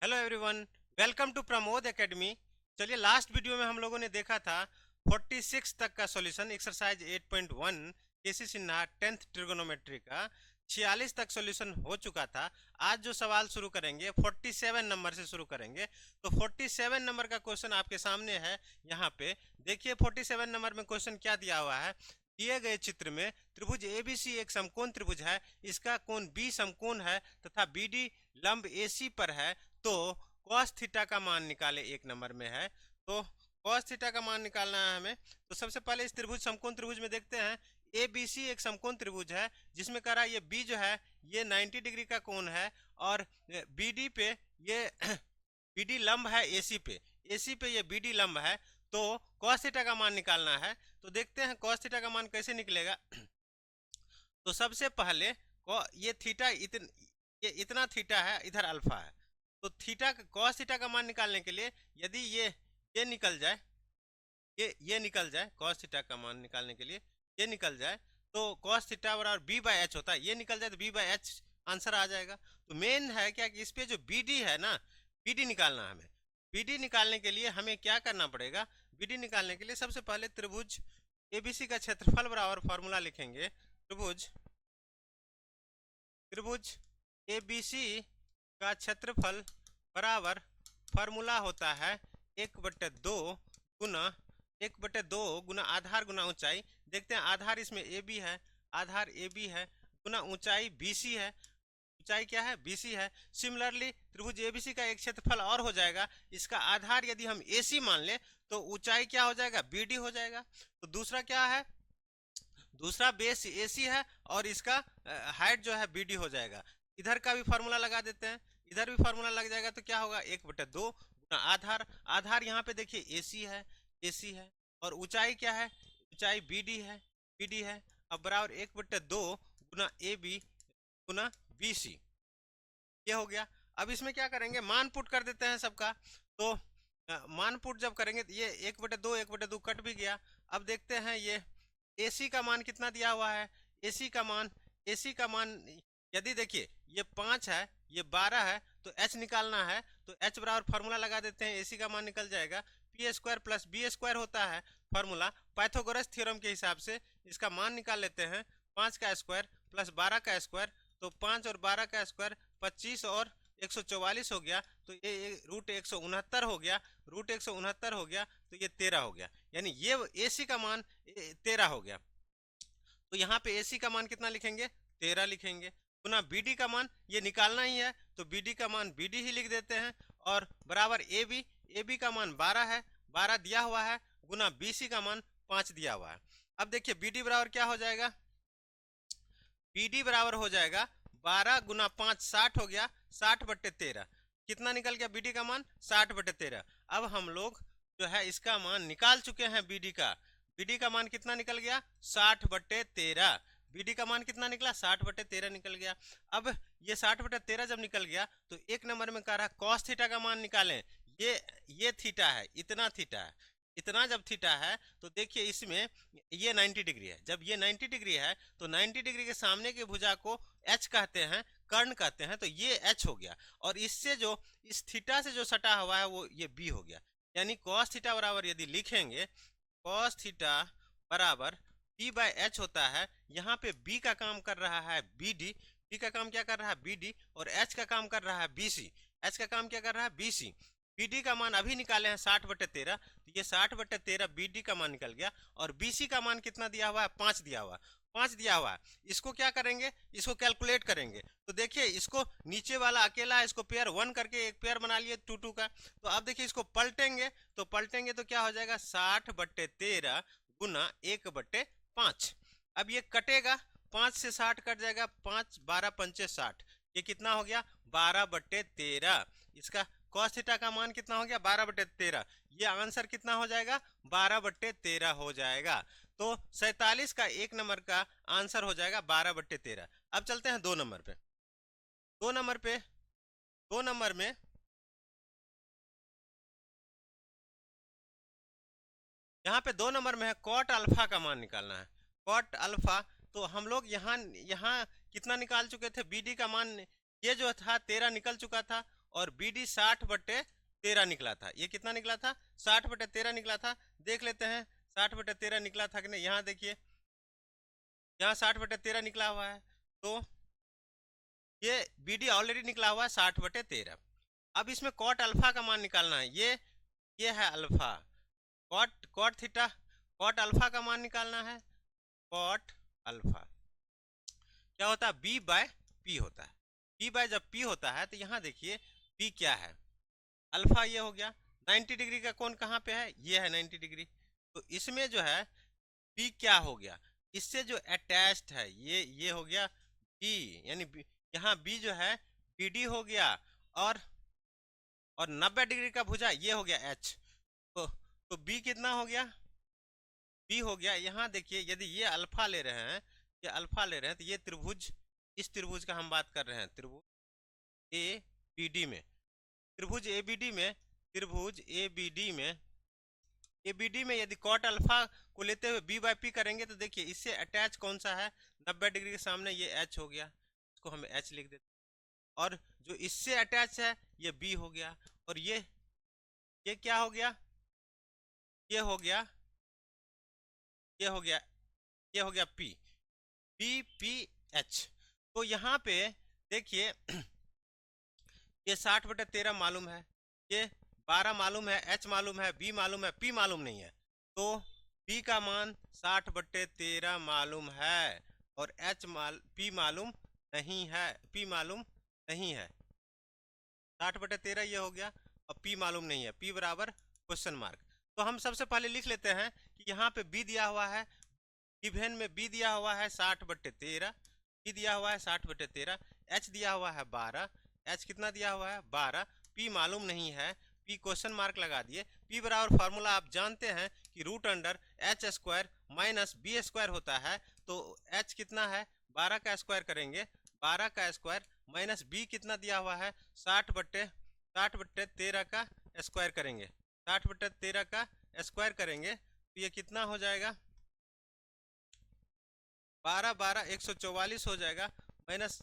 Hello everyone, welcome to Pramod academy. चलिए, last video में हम लोगों ने देखा था 46 तक का solution exercise 8.1 KC Sinha 10th trigonometry का 46 तक सॉल्यूशन हो चुका था। आज जो सवाल शुरू करेंगे 47 नंबर से शुरू करेंगे। तो 47 नंबर का क्वेश्चन आपके सामने है। यहाँ पे देखिए 47 नंबर में क्वेश्चन क्या दिया हुआ है। दिए गए चित्र में त्रिभुज एबीसी एक समकोण त्रिभुज है, इसका कोण बी समकोण है तथा बीडी लंब एसी पर है। तो cos थीटा का मान निकाले, एक नंबर में है। तो cos थीटा का मान निकालना है हमें। तो सबसे पहले इस त्रिभुज समकोण त्रिभुज में देखते हैं। ए बी सी एक समकोण त्रिभुज है जिसमें कह रहा है ये बी जो है ये 90 डिग्री का कोण है, और बीडी पे ये बीडी लंब है एसी पे, एसी पे ये बीडी लंब है। तो cos थीटा का मान निकालना है। तो देखते हैं cos थीटा का मान कैसे निकलेगा। तो सबसे पहले ये थीटा ये इतना थीटा है, इधर अल्फा है। तो थीटा cos थीटा का मान निकालने के लिए यदि ये निकल जाए, ये निकल जाए, cos थीटा का मान निकालने के लिए ये निकल जाए, तो cos थीटा बराबर b बाई एच होता है। ये निकल जाए तो b बाई एच आंसर आ जाएगा। तो मेन है क्या कि इस पे जो bd है ना, bd निकालना है हमें। bd निकालने के लिए हमें क्या करना पड़ेगा? bd निकालने के लिए सबसे पहले त्रिभुज एबीसी का क्षेत्रफल बराबर फॉर्मूला लिखेंगे। त्रिभुज त्रिभुज एबीसी का क्षेत्रफल बराबर फार्मूला होता है 1/2 गुना 1/2 गुना आधार गुना ऊंचाई। देखते हैं आधार इसमें ए बी है, आधार ए बी है, गुना ऊंचाई बी सी है। ऊंचाई क्या है? बी सी है। सिमिलरली त्रिभुज एबीसी का एक क्षेत्रफल और हो जाएगा। इसका आधार यदि हम ए सी मान ले तो ऊंचाई क्या हो जाएगा? बी डी हो जाएगा। तो दूसरा क्या है? दूसरा बेस एसी है और इसका हाइट जो है बीडी हो जाएगा। इधर का भी फार्मूला लगा देते हैं, इधर भी फार्मूला लग जाएगा। तो क्या होगा? 1/2 गुना आधार, आधार यहाँ पे देखिए एसी है, एसी है, और ऊंचाई क्या है? ऊंचाई बीडी है, बीडी है। अब बराबर 1/2 गुना A B Guna B C, ये हो गया। अब इसमें क्या करेंगे? मान पुट कर देते हैं सबका। तो मान पुट जब करेंगे तो ये 1/2 कट भी गया। अब देखते हैं ये एसी का मान कितना दिया हुआ है। एसी का मान, एसी का मान यदि देखिए ये 5 है, ये 12 है, तो एच निकालना है। तो एच बराबर फार्मूला लगा देते हैं, एसी का मान निकल जाएगा p square plus b square होता है फार्मूला पाइथागोरस थ्योरम के हिसाब से। इसका मान निकाल लेते हैं, 5 का स्क्वायर प्लस 12 का स्क्वायर। तो 5 और 12 का स्क्वायर 25 और 144 हो गया। तो ये रूट 169 हो गया, रूट 169 हो गया, तो ये 13 हो गया। यानी ये एसी का मान 13 हो गया। तो यहाँ पे एसी का मान कितना लिखेंगे? 13 लिखेंगे। गुना बीडी का मान ये निकालना ही है, तो बीडी का मान बीडी ही लिख देते हैं। और बराबर ए बी, ए बी का मान 12 है, 12 दिया हुआ है, गुना बीसी का मान 5 दिया हुआ है। अब देखिए बीडी बराबर क्या हो जाएगा? बीडी बराबर हो जाएगा 12 गुना 5, 60 हो गया, 60/13। कितना निकल गया बीडी का मान? 60/13। अब हम लोग जो है इसका मान निकाल चुके हैं बीडी का। बीडी का मान कितना निकल गया? 60/13। बीडी का मान कितना निकला? 60/13 निकल गया। अब ये 60/13 जब निकल गया तो एक नंबर में कह रहा है कॉस थीटा का मान निकालें। ये थीटा है, इतना थीटा है, इतना जब थीटा है तो देखिए इसमें ये 90 डिग्री है। जब ये 90 डिग्री है तो 90 डिग्री के सामने की भुजा को एच कहते हैं, कर्ण कहते हैं। तो ये एच हो गया, और इससे जो इस थीटा से जो सटा हुआ है वो ये बी हो गया। यानी कॉस थीटा बराबर यदि लिखेंगे, कॉस थीटा बराबर बी बाई एच होता है। यहाँ पे बी का काम कर रहा है बी डी, बी का काम क्या कर रहा है? बी डी, और एच का काम कर रहा है बी सी, एच का काम क्या कर रहा है? B C. बीडी का मान अभी निकाले हैं 60/13, तो ये 60/13 बीडी का मान निकल गया। और बीसी का मान कितना दिया हुआ है? 5 दिया हुआ है, 5 दिया हुआ है। इसको क्या करेंगे? इसको कैलकुलेट करेंगे। तो देखिए इसको नीचे वाला अकेला है, इसको पेयर 1 करके एक पेयर बना लिए 2 का। तो अब देखिए इसको पलटेंगे, तो पलटेंगे तो क्या हो जाएगा? 60/13 गुना 1/5। अब ये कटेगा, 5 से 60 कट जाएगा, 5 12 पंचे 60। ये कितना हो गया? 12/13। इसका cos थीटा का मान कितना हो गया? 12/13। ये आंसर कितना हो जाएगा? 12/13 हो जाएगा। तो 47 का एक नंबर का आंसर हो जाएगा 12/13। अब चलते हैं 2 नंबर पे। 2 नंबर पे, 2 नंबर में यहाँ पे 2 नंबर में है कॉट अल्फा का मान निकालना है। कॉट अल्फा, तो हम लोग यहाँ यहाँ कितना निकाल चुके थे? बीडी का मान ये जो था 13 निकल चुका था, और BD 60/13 निकला था। ये कितना निकला था? 60/13 निकला था। देख लेते हैं 60/13 निकला था कि नहीं। यहाँ देखिए, यहाँ 60/13 निकला हुआ है, तो ये BD ऑलरेडी निकला हुआ है 60/13। अब इसमें कॉट अल्फा का मान निकालना है। ये है alpha, cot theta, cot alpha का मान निकालना है। कॉट अल्फा क्या होता है? B/P होता है। B जब P होता है तो यहाँ देखिए P क्या है? अल्फा ये हो गया। 90 डिग्री का कोण कहाँ पे है? ये है 90 डिग्री। तो इसमें जो है P क्या हो गया? इससे जो अटैच्ड है ये हो गया B, यानी यहाँ B जो है BD हो गया, और 90 डिग्री का भुजा ये हो गया H। तो B कितना हो गया? B हो गया, यहाँ देखिए यदि ये अल्फा ले रहे हैं, ये अल्फा ले रहे हैं, तो ये त्रिभुज, इस त्रिभुज का हम बात कर रहे हैं, त्रिभुज ABD में, त्रिभुज ABD में, त्रिभुज ABD में यदि कॉट अल्फा को लेते हुए B/P करेंगे तो देखिए इससे अटैच कौन सा है? 90 डिग्री के सामने ये H हो गया, इसको हम H लिख देते हैं। और जो इससे अटैच है ये B हो गया, और ये क्या हो गया? ये हो गया P, BPH। तो यहाँ पे देखिए ये 60/13 मालूम है, ये 12 मालूम है, H मालूम है, B मालूम है, P मालूम नहीं है। तो P का मान 60/13 मालूम है, और P मालूम नहीं है, P मालूम नहीं है। 60/13 ये हो गया, और P मालूम नहीं है, P बराबर क्वेश्चन मार्क। तो हम सबसे पहले लिख लेते हैं कि यहाँ पे B दिया हुआ है, गिवन में B दिया हुआ है 60/13, B दिया हुआ है 60/13, H दिया हुआ है 12, H कितना दिया हुआ है? 12, P मालूम नहीं है, P क्वेश्चन मार्क लगा दिए। P बराबर फार्मूला आप जानते हैं कि √H² माइनस B² होता है। तो H कितना है? 12 का स्क्वायर करेंगे, 12 का स्क्वायर माइनस B कितना दिया हुआ है? 60/13 का स्क्वायर करेंगे, 60/13 का स्क्वायर करेंगे तो ये कितना हो जाएगा? 12 144 हो जाएगा, माइनस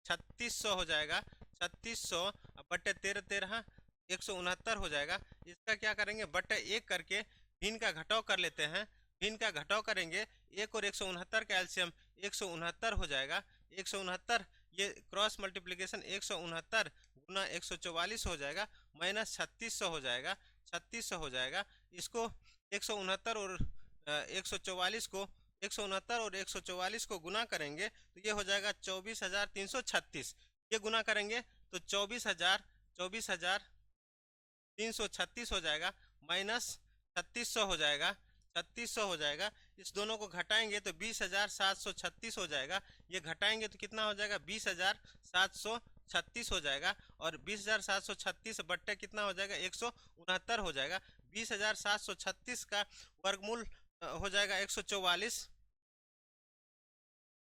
3600 हो जाएगा, 3600/13 169 हो जाएगा। इसका क्या करेंगे? बटे 1 करके भिन्न का घटाव कर लेते हैं, भिन्न का घटाव करेंगे, 1 और 169 का एलसीएम 169 हो जाएगा। 169 ये क्रॉस मल्टीप्लिकेशन 169 गुना 144 हो जाएगा, माइनस 3600 हो जाएगा, 3600 हो जाएगा। इसको 169 और 144 को 169 और 144 को गुना करेंगे तो ये हो जाएगा 24,336। ये गुना करेंगे तो 24,336 हो जाएगा, माइनस 3600 हो जाएगा, 3600 हो जाएगा। इस दोनों को घटाएंगे तो 20,736 हो जाएगा। ये घटाएंगे तो कितना हो जाएगा? 20,736 हो जाएगा, और 20,736 बट्टे कितना हो जाएगा? 169 हो जाएगा। 20,736 का वर्गमूल हो जाएगा 144,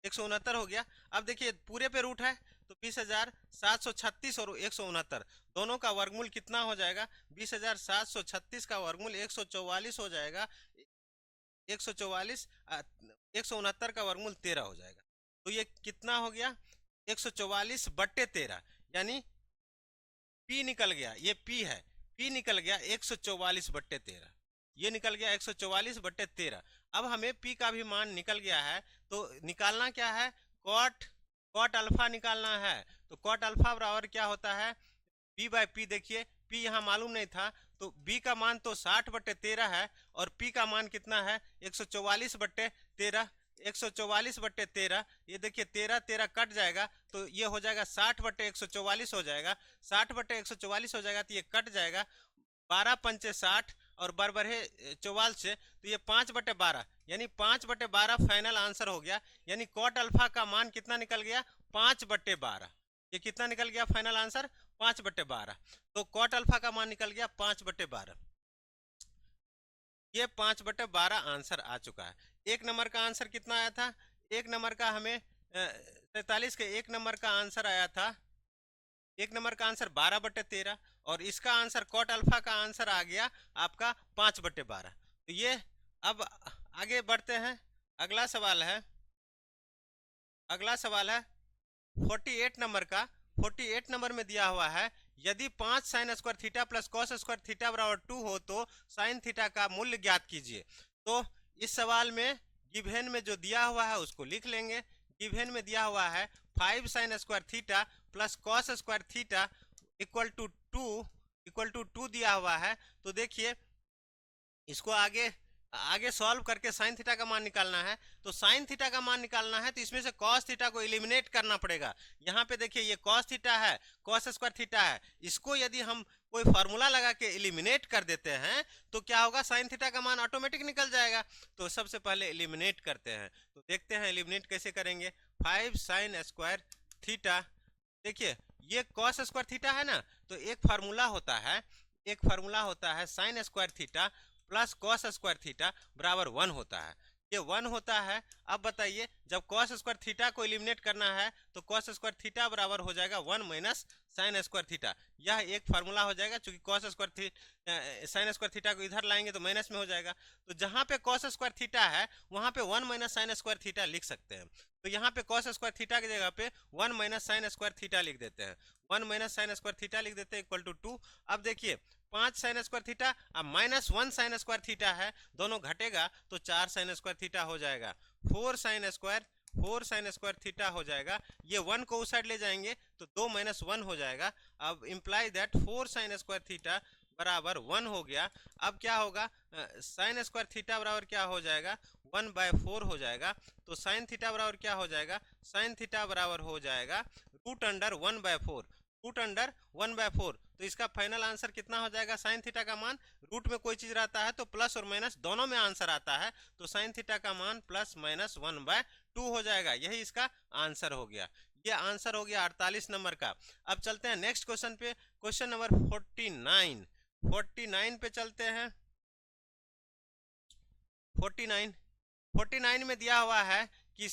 169 हो गया। अब देखिए पूरे पे रूट है तो 20,736 और 169 दोनों का वर्गमूल कितना हो जाएगा? 20,736 का वर्गमूल 144 हो जाएगा, 144, 169 का वर्गमूल 13 हो जाएगा। तो ये कितना हो गया? 144/13, यानी P निकल गया, ये P है, P निकल गया 144/13, ये निकल गया 144/13। अब हमें P का भी मान निकल गया है, तो निकालना क्या है? कॉट अल्फा निकालना है। तो कॉट अल्फा बराबर क्या होता है? B/P। देखिए P यहाँ मालूम नहीं था, तो B का मान तो 60/13 है, और P का मान कितना है? 144/13, 144/13। ये देखिए 13 कट जाएगा तो ये हो जाएगा 60/144 हो जाएगा, 60/144 हो जाएगा तो ये कट जाएगा, 12 पंचे 60 और बरबरे 44 से, तो ये 5/12, यानी 5/12 फाइनल आंसर हो गया। यानी कॉट अल्फा का मान कितना निकल गया? 5/12। ये कितना निकल गया फाइनल आंसर? 5/12। तो कॉट अल्फा का मान निकल गया 5/12। ये 5/12 आंसर आ चुका है। एक नंबर का आंसर कितना आया था? एक नंबर का हमें 43 के एक नंबर का आंसर आया था, एक नंबर का आंसर 12/13, और इसका आंसर कॉट अल्फा का आंसर आ गया आपका 5/12। तो ये अब आगे बढ़ते हैं। अगला सवाल है 48 नंबर का। 48 नंबर में दिया हुआ है यदि 5 sine square theta plus cos square theta बराबर 2 हो तो साइन थीटा का मूल्य ज्ञात कीजिए। तो इस सवाल में गिवन में जो दिया हुआ है उसको लिख लेंगे। गिवन में दिया हुआ है 5 sine square theta plus cos square theta equal to 2 दिया हुआ है। तो देखिए इसको आगे सॉल्व करके साइन थीटा का मान निकालना है। तो साइन थीटा का मान निकालना है तो इसमें से कॉस थीटा को एलिमिनेट करना पड़ेगा। यहाँ पे देखिए ये कॉस थीटा है, कॉस स्क्वायर थीटा है, इसको यदि हम कोई फार्मूला लगा के एलिमिनेट कर देते हैं तो क्या होगा, साइन थीटा का मान ऑटोमेटिक निकल जाएगा। तो सबसे पहले एलिमिनेट करते हैं। तो देखते हैं एलिमिनेट कैसे करेंगे। 5 साइन स्क्वायर थीटा, देखिए ये कॉस स्क्वायर थीटा है ना, तो एक फार्मूला होता है sign square theta plus cos square theta बराबर 1 होता है। ये 1 होता है। अब बताइए जब कॉस स्क्वायर थीटा को एलिमिनेट करना है तो कॉस स्क्वायर थीटा बराबर हो जाएगा 1 माइनस साइन स्क्वायर थीटा। यह एक फार्मूला हो जाएगा, चूंकि cos square sine square theta को इधर लाएंगे तो माइनस में हो जाएगा। तो जहां पे कॉस स्क्वायर थीटा है वहां पे 1 माइनस साइन स्क्वायर थीटा लिख सकते हैं। तो यहाँ पे कॉस स्क्वायर थीटा की जगह पे 1 माइनस साइन स्क्वायर थीटा लिख देते हैं। 1 माइनस साइन स्क्वायर थीटा लिख देते हैं इक्वल टू 2। अब देखिए 5 साइन स्क्वायर थीटा अब माइनस 1 साइन स्क्वायर थीटा है, दोनों घटेगा तो 4 साइन स्क्वायर थीटा हो जाएगा। 4 साइन स्क्वायर थीटा हो जाएगा। ये 1 को उस साइड ले जाएंगे तो 2 माइनस 1 हो जाएगा। अब imply that 4 sign square theta बराबर 1 हो गया। अब क्या होगा, साइन स्क्वायर थीटा बराबर क्या हो जाएगा, 1/4 हो जाएगा। तो साइन थीटा बराबर क्या हो जाएगा, साइन थीटा बराबर हो जाएगा रूट अंडर 1/4, रूट अंडर 1/4। तो इसका फाइनल आंसर कितना हो जाएगा, साइन थीटा का मान, रूट में कोई चीज रहता है तो प्लस और माइनस दोनों में आंसर आता है, तो साइन थीटा का मान प्लस माइनस 1/2 हो जाएगा। यही इसका आंसर हो गया। ये आंसर हो गया 48 नंबर का। अब चलते हैं नेक्स्ट क्वेश्चन पे, क्वेश्चन नंबर 49 पे चलते हैं। 49 में दिया हुआ है कि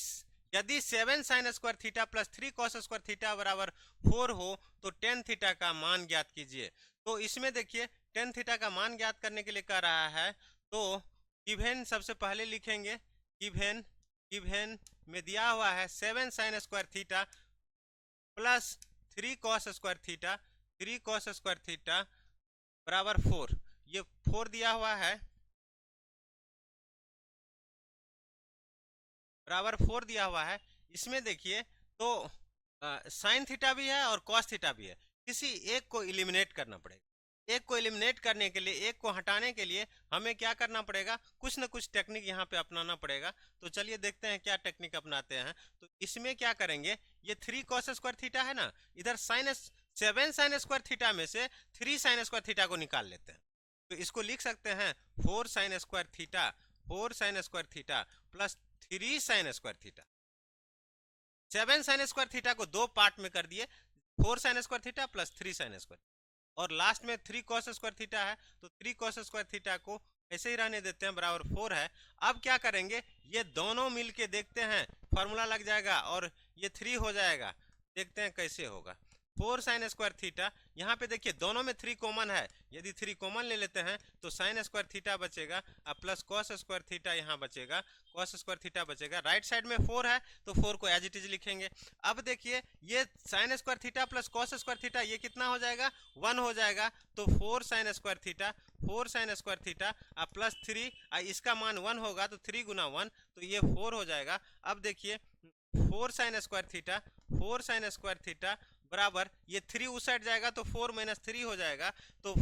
यदि 7 sign square theta plus 3 cos square theta बराबर 4 हो तो टेन थीटा का मान ज्ञात कीजिए। तो इसमें देखिए टेन थीटा का मान ज्ञात करने के लिए कह रहा है, तो गिवन सबसे पहले लिखेंगे। गिवन में दिया हुआ है 7 sign square theta plus 3 cos square theta बराबर 4। ये 4 दिया हुआ है, बराबर 4 दिया हुआ है। इसमें देखिए तो साइन थीटा भी है और कॉस थीटा भी है, किसी एक को एलिमिनेट करना पड़ेगा। एक को एलिमिनेट करने के लिए, एक को हटाने के लिए हमें क्या करना पड़ेगा, कुछ ना कुछ टेक्निक यहाँ पे अपनाना पड़ेगा। तो चलिए देखते हैं क्या टेक्निक अपनाते हैं। तो इसमें क्या करेंगे, ये 3 कॉस स्क्वायर थीटा है ना, इधर 7 साइन स्क्वायर थीटा में से 3 साइन स्क्वायर थीटा को निकाल लेते हैं। तो इसको लिख सकते हैं 4 sign square theta plus 3 sign square theta. 7 sign square theta को 2 पार्ट में कर दिए, 4 sign square theta plus 3 sine square, और लास्ट में 3 कॉस स्क्वायर थीटा है तो 3 कॉस स्क्वायर थीटा को ऐसे ही रहने देते हैं, बराबर 4 है। अब क्या करेंगे, ये दोनों मिलके देखते हैं, फार्मूला लग जाएगा और ये 3 हो जाएगा। देखते हैं कैसे होगा। 4 साइन स्क्वायर थीटा, यहाँ पे देखिए दोनों में 3 कॉमन है, यदि 3 कॉमन ले लेते हैं तो साइन स्क्वायर थीटा बचेगा और प्लस कॉस स्क्वायर थीटा यहाँ बचेगा, कॉस स्क्वायर थीटा बचेगा। राइट साइड में 4 है तो 4 को एज इट इज लिखेंगे। अब देखिए ये sign square theta plus cos square theta ये कितना हो जाएगा, 1 हो जाएगा। तो 4 साइन स्क्वायर थीटा और प्लस 3, इसका मान 1 होगा तो 3 गुना 1 तो ये 4 हो जाएगा। अब देखिए 4 साइन स्क्वायर थीटा बराबर ये 3 उस साइड जाएगा तो 4 माइनस 3 हो जाएगा। तो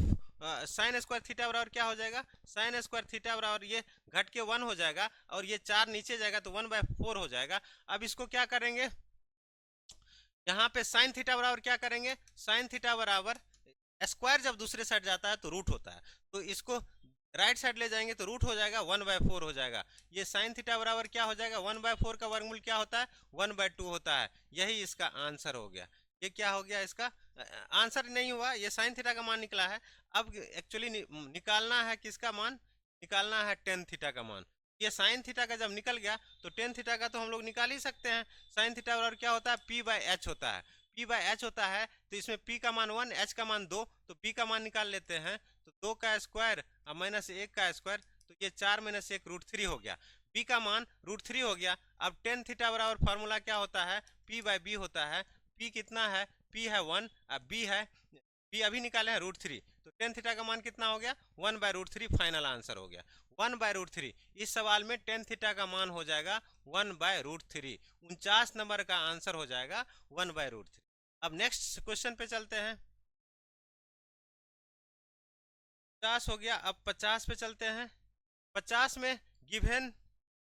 साइन स्क्वायर थीटा बराबर क्या हो जाएगा, साइन स्क्वायर थीटा बराबर ये घट के 1 हो जाएगा और ये 4 नीचे जाएगा तो 1/4 हो जाएगा। अब इसको क्या करेंगे, यहाँ पे साइन थीटा बराबर क्या करेंगे, साइन थीटा बराबर स्क्वायर जब दूसरे साइड जाता है तो रूट होता है, तो इसको राइट साइड ले जाएंगे तो रूट हो जाएगा, 1/4 हो जाएगा। ये साइन थीटा बराबर क्या हो जाएगा, 1/4 का वर्गमूल क्या होता है, 1/2 होता है। यही इसका आंसर हो गया। ये क्या हो गया, इसका आंसर नहीं हुआ, ये साइन थीटा का मान निकला है। अब एक्चुअली निकालना है किसका मान, निकालना है टेन थीटा का मान। ये साइन थीटा का जब निकल गया तो टेन थीटा का तो हम लोग निकाल ही सकते हैं। साइन थीटा बराबर क्या होता है, p/h होता है, p/h होता है। तो इसमें p का मान 1, h का मान 2, तो p का मान निकाल लेते हैं। तो 2 का स्क्वायर और माइनस 1 का स्क्वायर, तो ये 4 माइनस 1 √3 हो गया। p का मान √3 हो गया। अब टेन थीटा बराबर फार्मूला क्या होता है, p/b होता है। p कितना है, p है 1 और b है पी अभी निकाले हैं √3, तो टेन थीटा का मान कितना हो गया 1/√3, फाइनल आंसर हो गया 1/√3। इस सवाल में टेन थीटा का मान हो जाएगा 1/√3, 49 नंबर का आंसर हो जाएगा 1/√3। अब नेक्स्ट क्वेश्चन पे चलते हैं। 50 हो गया, अब 50 पे चलते हैं। 50 में गिवन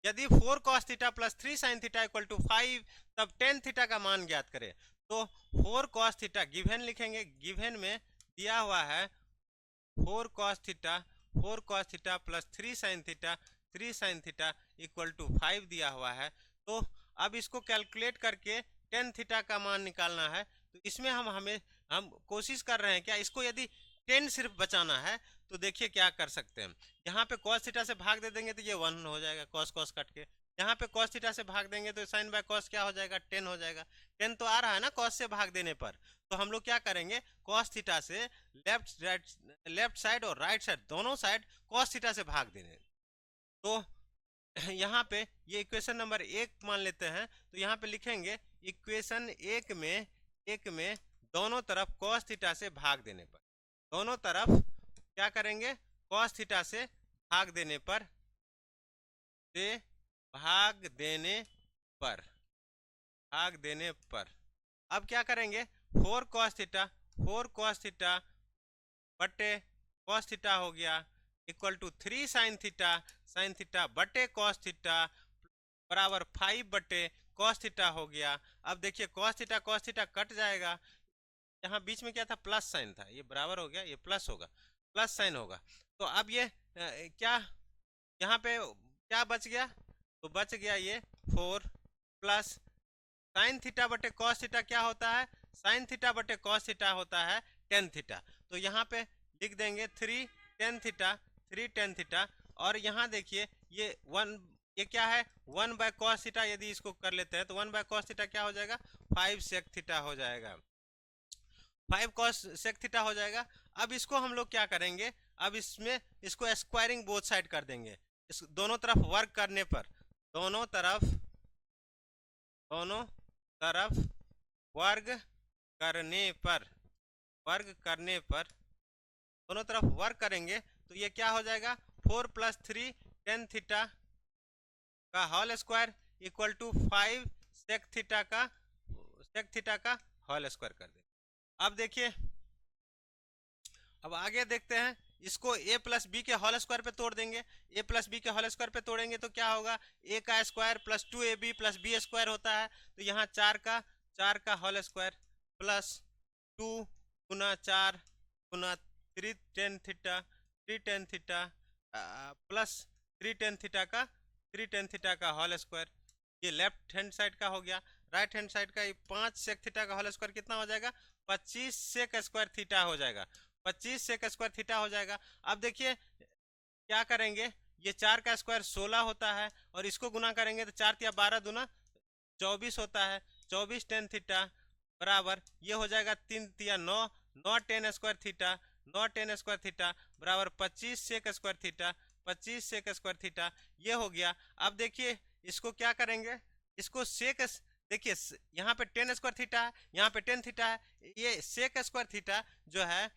यदि 4 cos theta plus 3 sin theta equal to 5, तब टेन थीटा का मान ज्ञात करें। तो 4 cos थीटा गिवन लिखेंगे, गिवन में दिया हुआ है 4 cos theta plus 3 sin theta equal to 5 दिया हुआ है। तो अब इसको कैलकुलेट करके टेन थीटा का मान निकालना है। तो इसमें हम कोशिश कर रहे हैं क्या, इसको यदि 10 सिर्फ बचाना है तो देखिए क्या कर सकते हैं। यहाँ पे cos थीटा से भाग दे देंगे तो ये 1 हो जाएगा, cos cos कट के। यहाँ पे cos थीटा से भाग देंगे तो sin बाय cos क्या हो जाएगा 10 हो जाएगा। 10 तो आ रहा है ना cos से भाग देने पर। तो हम लोग क्या करेंगे, cos थीटा से लेफ्ट साइड और राइट साइड दोनों साइड cos थीटा से भाग देंगे। तो यहाँ पे ये इक्वेशन नंबर 1 मान लेते हैं। तो यहाँ पे लिखेंगे इक्वेशन 1 में दोनों तरफ cos थीटा से भाग देने पर, दोनों तरफ क्या करेंगे cos थीटा से भाग देने पर, भाग देने पर अब क्या करेंगे 4 cos थीटा बटे cos थीटा हो गया इक्वल टू 3 sin थीटा बटे cos थीटा बराबर 5 बटे cos थीटा हो गया। अब देखिए cos थीटा कट जाएगा, यहाँ बीच में क्या था प्लस साइन था, ये बराबर हो गया, ये प्लस होगा, प्लस साइन होगा। तो अब ये क्या यहाँ पे क्या बच गया, तो बच गया ये 4 प्लस साइन थीटा बटे कॉस थीटा क्या होता है, साइन थीटा बटे कॉस थीटा होता है टेन थीटा। तो यहाँ पे लिख देंगे 3 टेन थीटा और यहाँ देखिए ये 1, ये क्या है 1/cos थीटा, यदि इसको कर लेते हैं तो 1/cos थीटा क्या हो जाएगा 5 sec थीटा हो जाएगा, 5 cos sec थीटा हो जाएगा। अब इसको हम लोग क्या करेंगे, अब इसमें इसको स्क्वायरिंग बोथ साइड कर देंगे, इस दोनों तरफ वर्क करने पर, दोनों तरफ वर्ग करने पर दोनों तरफ वर्क करेंगे तो ये क्या हो जाएगा 4 + 3 टेन थीटा का whole square equal to 5 sec theta का होल स्क्वायर कर देंगे। अब देखिए, अब आगे देखते हैं, इसको a + b के होल स्क्वायर पे तोड़ देंगे, a + b के होल स्क्वायर पे तोड़ेंगे तो क्या होगा a का square plus 2ab plus b square होता है। तो यहाँ 4 का होल स्क्वायर प्लस 2 गुना 4 गुना 3 tan theta plus 3 tan theta का होल स्क्वायर, ये लेफ्ट हैंड साइड का हो गया। राइट हैंड साइड का 5 सेक थीटा का होल स्क्वायर कितना हो जाएगा 25 सेक स्क्वायर थीटा हो जाएगा, 25 सेक स्क्वायर थीटा हो जाएगा। अब देखिए क्या करेंगे, ये 4 का स्क्वायर 16 होता है और इसको गुना करेंगे तो 4 या 12 दूना 24 होता है, 24 टेन थीटा बराबर ये हो जाएगा 3 या 9 टेन स्क्वायर थीटा बराबर 25 सेक स्क्वायर थीटा ये हो गया। अब देखिए इसको क्या करेंगे, इसको सेक, देखिए यहाँ पे 10 स्क्वायर थीटा है, यहाँ पे 10 थीटा है, ये सेक स्क्वायर थीटा जो है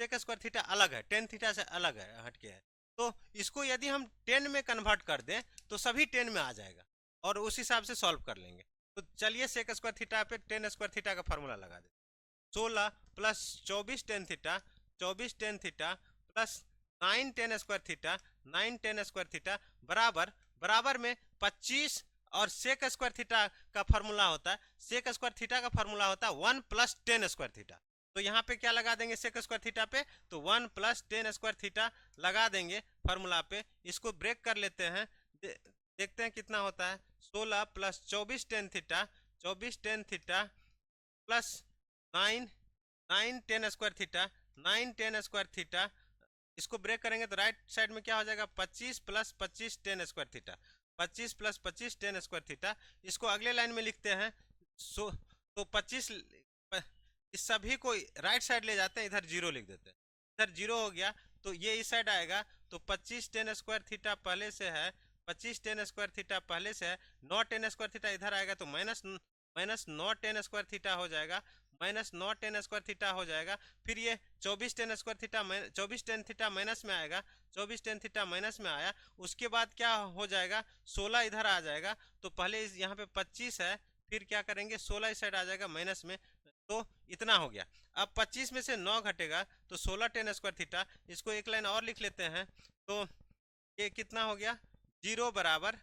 सेक स्क्वायर थीटा अलग है, 10 थीटा से अलग है, हटके है। तो इसको यदि हम 10 में कन्वर्ट कर दें तो सभी 10 में आ जाएगा और उस हिसाब से सॉल्व कर लेंगे। तो चलिए सेक स्क्वायर थीटा पे 10 स्क्वायर थीटा का फॉर्मूला लगा दे, 16 plus 24 tan theta plus 9 ten square theta बराबर में 25 और सेक स्क्वायर थीटा का फॉर्मूला होता है, सेक स्क्वायर थीटा का फॉर्मूला होता है 1 + 10 स्क्वायर थीटा। तो यहाँ पे क्या लगा देंगे सेक स्क्वायर थीटा पे, तो 1 + 10 स्क्वायर थीटा लगा देंगे फॉर्मूला पे। इसको ब्रेक कर लेते हैं, देखते हैं कितना होता है 16 plus 24 tan theta plus 9 ten square theta. इसको ब्रेक करेंगे तो राइट साइड में क्या हो जाएगा 25 + 25 ten square theta, 25 + 25 ten square theta. इसको अगले लाइन में लिखते हैं, तो 25 इस सभी को राइट साइड ले जाते हैं, इधर 0 लिख देते हैं, इधर 0 हो गया तो ये इस साइड आएगा। तो 25 टेन स्क्वायर थीटा पहले से है, 25 टेन स्क्वायर थीटा पहले से है, 9 टेन स्क्वायर थीटा इधर आएगा तो माइनस 9 टेन स्क्वायर थीटा हो जाएगा, माइनस 9 टेन स्क्वायर थीटा हो जाएगा। फिर ये 24 ten square theta 24 tan theta minus में आएगा, 24 टेन थीटा माइनस में आया। उसके बाद क्या हो जाएगा, 16 इधर आ जाएगा। तो पहले यहाँ पे 25 है, फिर क्या करेंगे 16 इस साइड आ जाएगा माइनस में, तो इतना हो गया। अब 25 में से 9 घटेगा तो 16 टेन स्क्वायर थीटा। इसको एक लाइन और लिख लेते हैं, तो ये कितना हो गया, 0 बराबर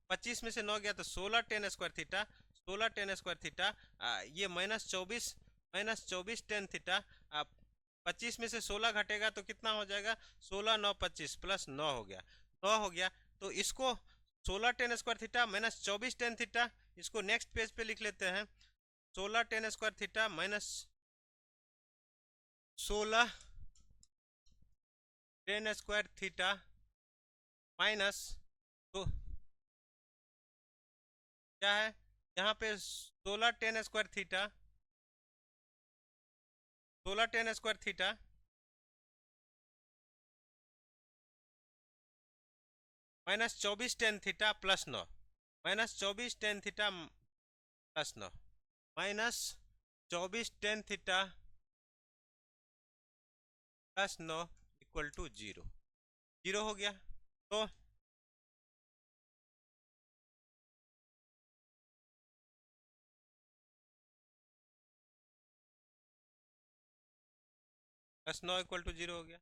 25 में से 9 गया तो 16 tan square theta, 16 tan square theta. ये माइनस 24 टेन थीटा। 25 में से 16 घटेगा तो कितना हो जाएगा, 16 9 25 प्लस 9 हो गया, 9 हो गया। तो इसको 16 tan square theta minus 24 tan theta, इसको नेक्स्ट पेज पे लिख लेते हैं। 16 tan square theta minus 16 tan square theta minus, तो क्या है यहाँ पे 16 tan square theta, 16 tan square theta minus 24 tan theta plus 9, minus 24 tan theta plus 9, minus 24 tan theta plus 9 equal to 0, 0 हो गया। तो प्लस 9 इक्वल टू 0 हो गया।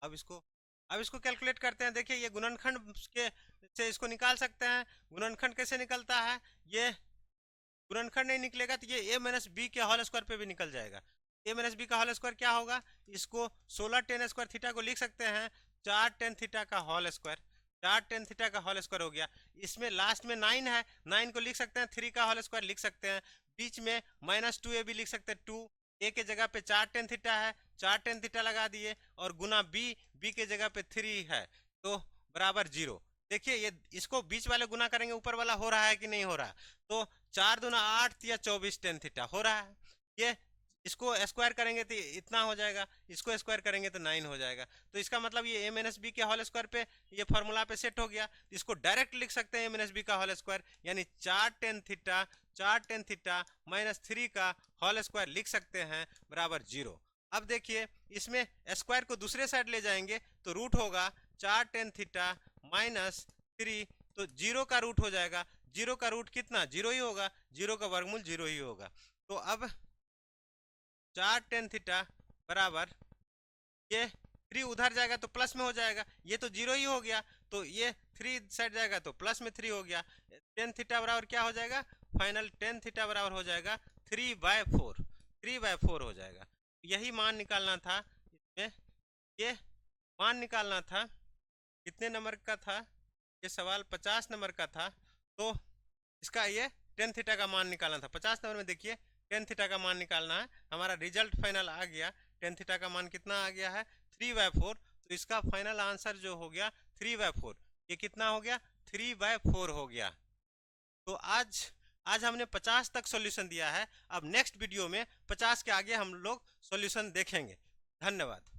अब इसको कैलकुलेट करते हैं। देखिए ये गुणनखंड के से इसको निकाल सकते हैं। गुणनखंड कैसे निकलता है, ये गुणनखंड नहीं निकलेगा तो ये a माइनस बी के होल स्क्वायर पे भी निकल जाएगा। a माइनस बी का होल स्क्वायर क्या होगा, इसको 16 टेन स्क्वायर थीटा को लिख सकते हैं 4 टेन थीटा का होल स्क्वायर, 4 टेन थीटा का होल स्क्वायर हो गया। इसमें लास्ट में 9 है, 9 को लिख सकते हैं 3 का होल स्क्वायर लिख सकते हैं। बीच में माइनस 2a भी लिख सकते हैं, 2a के जगह पे 4 टेन थीटा है, 4 टेन थीटा लगा दिए, और गुना b के जगह पे 3 है तो बराबर 0। देखिए ये इसको बीच वाले गुना करेंगे, ऊपर वाला हो रहा है कि नहीं हो रहा, तो 4 दूना 8 या 24 टेन थीटा हो रहा है। ये इसको स्क्वायर करेंगे तो इतना हो जाएगा, इसको स्क्वायर करेंगे तो 9 हो जाएगा। तो इसका मतलब ये a माइनस बी के होल स्क्वायर पे ये फार्मूला पे सेट हो गया। इसको डायरेक्ट लिख सकते हैं a माइनस बी का होल स्क्वायर, यानी 4 टेन थीटा माइनस 3 का होल स्क्वायर लिख सकते हैं बराबर 0। अब देखिए इसमें स्क्वायर को दूसरे साइड ले जाएंगे तो रूट होगा 4 टेन थीटा माइनस 3, तो 0 का रूट हो जाएगा। 0 का रूट कितना, 0 ही होगा, 0 का वर्गमूल 0 ही होगा। तो अब 4 टेन थीटा बराबर, ये 3 उधर जाएगा तो प्लस में हो जाएगा, ये तो 0 ही हो गया, तो ये 3 साइड जाएगा तो प्लस में 3 हो गया। टेन थीटा बराबर क्या हो जाएगा, फाइनल टेन थीटा बराबर हो जाएगा 3/4, 3/4 हो जाएगा। यही मान निकालना था इसमें, ये मान निकालना था। कितने नंबर का था ये सवाल, 50 नंबर का था। तो इसका ये टेन थीटा का मान निकालना था। 50 नंबर में देखिए टेन थीटा का मान निकालना है। हमारा रिजल्ट फाइनल आ गया, टेन थीटा का मान कितना आ गया है, 3/4। तो इसका फाइनल आंसर जो हो गया 3/4, ये कितना हो गया, 3/4 हो गया। तो आज हमने 50 तक सॉल्यूशन दिया है। अब नेक्स्ट वीडियो में 50 के आगे हम लोग सॉल्यूशन देखेंगे। धन्यवाद।